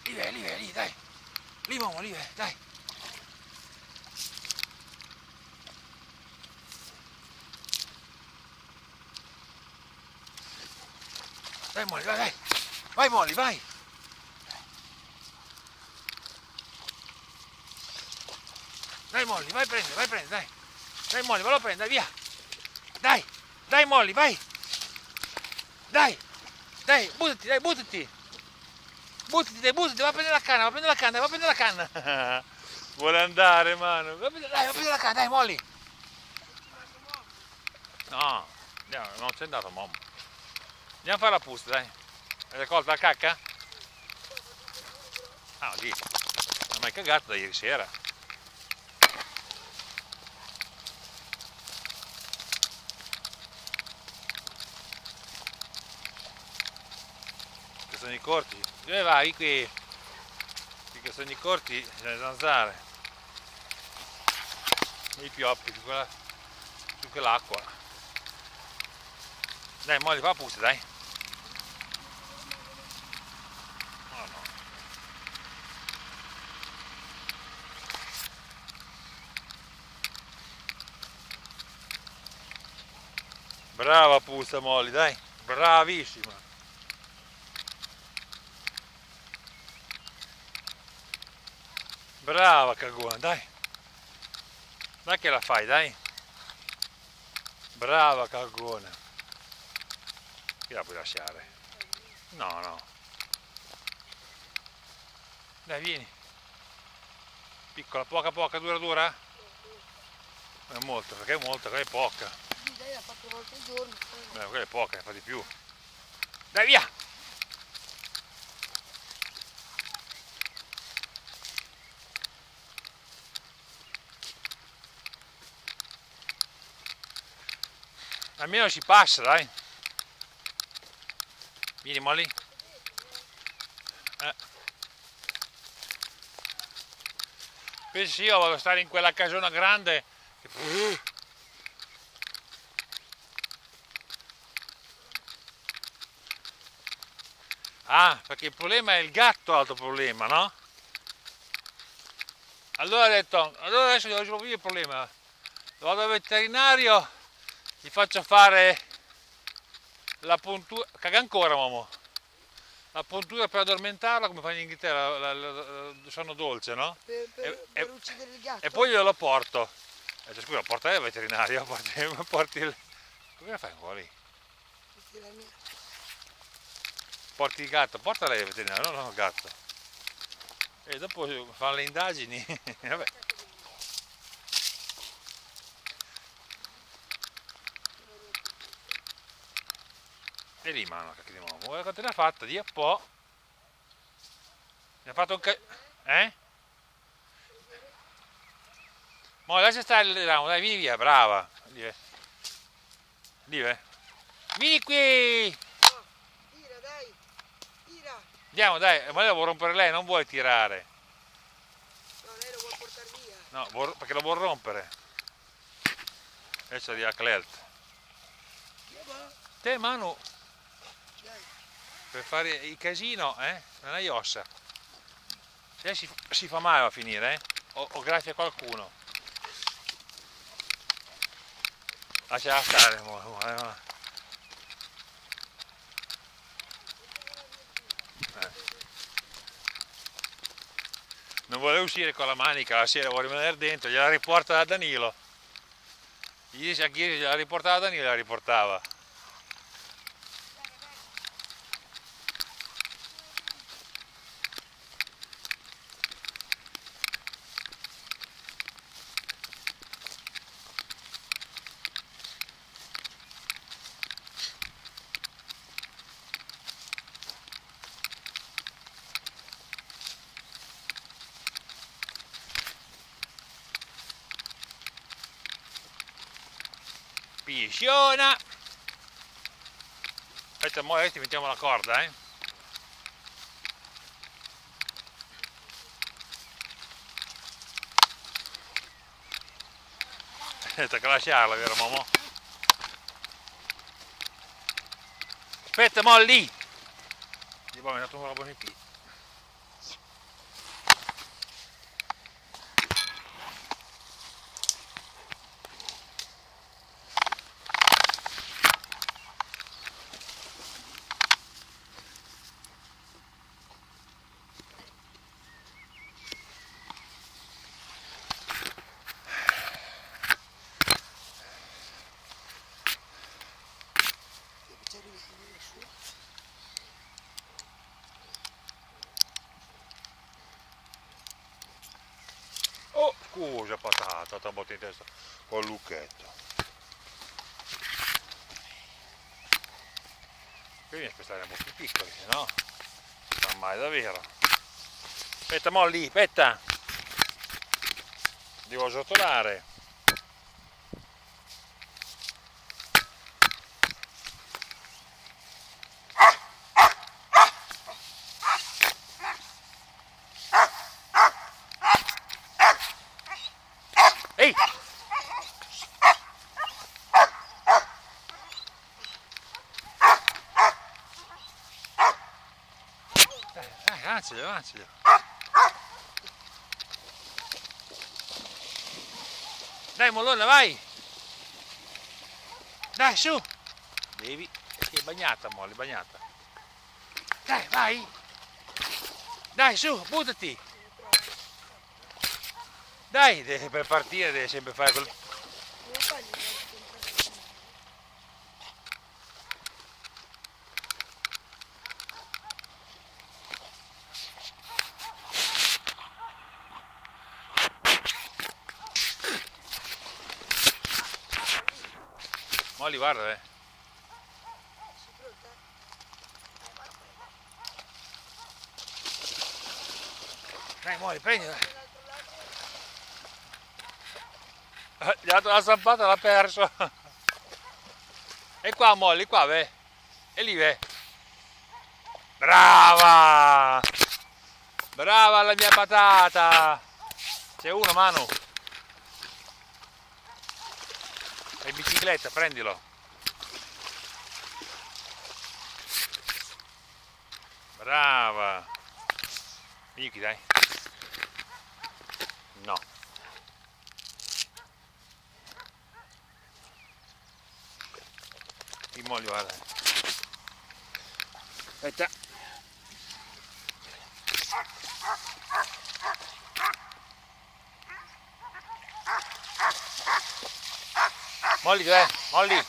Lì, dai. Lì, Momo, lì, dai. Dai, Molly, vai. Vai, Molly, vai. Dai, Molly, vai a prendere, dai. Dai, Molly, vallo a prendere, via. Dai, Molly, vai. Dai, buttati, buttati. Buttati, va a prendere la canna. Vuole andare, mano. Va a prendere la canna, dai, Molly. No, andiamo, non c'è andato, mamma. Andiamo a fare la puzza, dai. Hai raccolta la cacca? Ah, lì. Non hai mai cagato da ieri sera. Che sono i corti. Dove vai qui? Che sono i corti, le zanzare. I pioppi su quell'acqua. Dai, Molly, fa la puzza, dai. Oh, no. Brava puzza, Molly, dai. Bravissima. Brava cagona, dai. Dai che la fai, dai. Brava cagona. Che la puoi lasciare? No. Dai, vieni. Piccola, poca, dura? Non è molto, perché è molto, quella è poca. Dai, l'ha fatto 4 volte al giorno. Quella è poca, ne fa di più. Dai, via! Almeno si passa, dai. Vieni, Molly. Pensi io vado a stare in quella casona grande. Ah, perché il problema è il gatto, l'altro problema, no? Allora ho detto, allora adesso devo risolvere il problema. Vado al veterinario, gli faccio fare la puntura. Caga ancora, uomo. La puntura per addormentarla, come fanno in Inghilterra, il sonno dolce, no? Per uccidere il gatto. E poi glielo porto. E dice, scusa, porta il veterinario, porti il. Come la fai fuori? Porti il gatto, porta lei il veterinario, non il gatto. E dopo fanno le indagini. Vabbè. E lì, mano, che di nuovo. Guarda quanto ne ha fatta, di a po'. Ne ha fatto un Ma lascia stare il ramo, dai, vieni via, brava. Vieni qui! Tira, dai! Tira! Andiamo, dai, ma lei la vuole rompere lei, non vuole tirare. No, lei lo vuole portare via. No, perché lo vuole rompere. Adesso arriva Clelt. Te, Manu, Dai. per fare il casino, non hai ossa. Se si fa male a finire, o graffia qualcuno. Lasciala stare, Non vuole uscire con la manica, la sera vuole rimanere dentro, gliela riporta da Danilo. Gli dice a chi gliela riportava da Danilo, la riportava. Pisciona! Aspetta, mo adesso mettiamo la corda, Tocca lasciarla, vero, Momo? Aspetta, mo lì! Gli abbiamo dato un buon IP. Oh, scusa patata, ti ho botta in testa col lucchetto. Qui bisogna spostare un po' più piccoli, se no non mai davvero. Aspetta Molly, aspetta! Devo srotolare. Ehi! Dai, avanzalo, avanzalo. Dai Mollona, vai! Dai, su! Devi, è bagnata Molly, bagnata. Dai, vai! Dai, su, buttati! Dai, per partire deve sempre fare quel... Molly, guarda, Dai Molly, prendila! Gli ha dato la zampata, l'ha perso! E qua Molly, qua, ve! E lì, ve! Brava! Brava la mia patata! C'è uno, Manu! È in bicicletta, prendilo! Brava! Vieni qui, dai! No! I Molly, guarda! Aspetta! Molly, dov'è? Molly!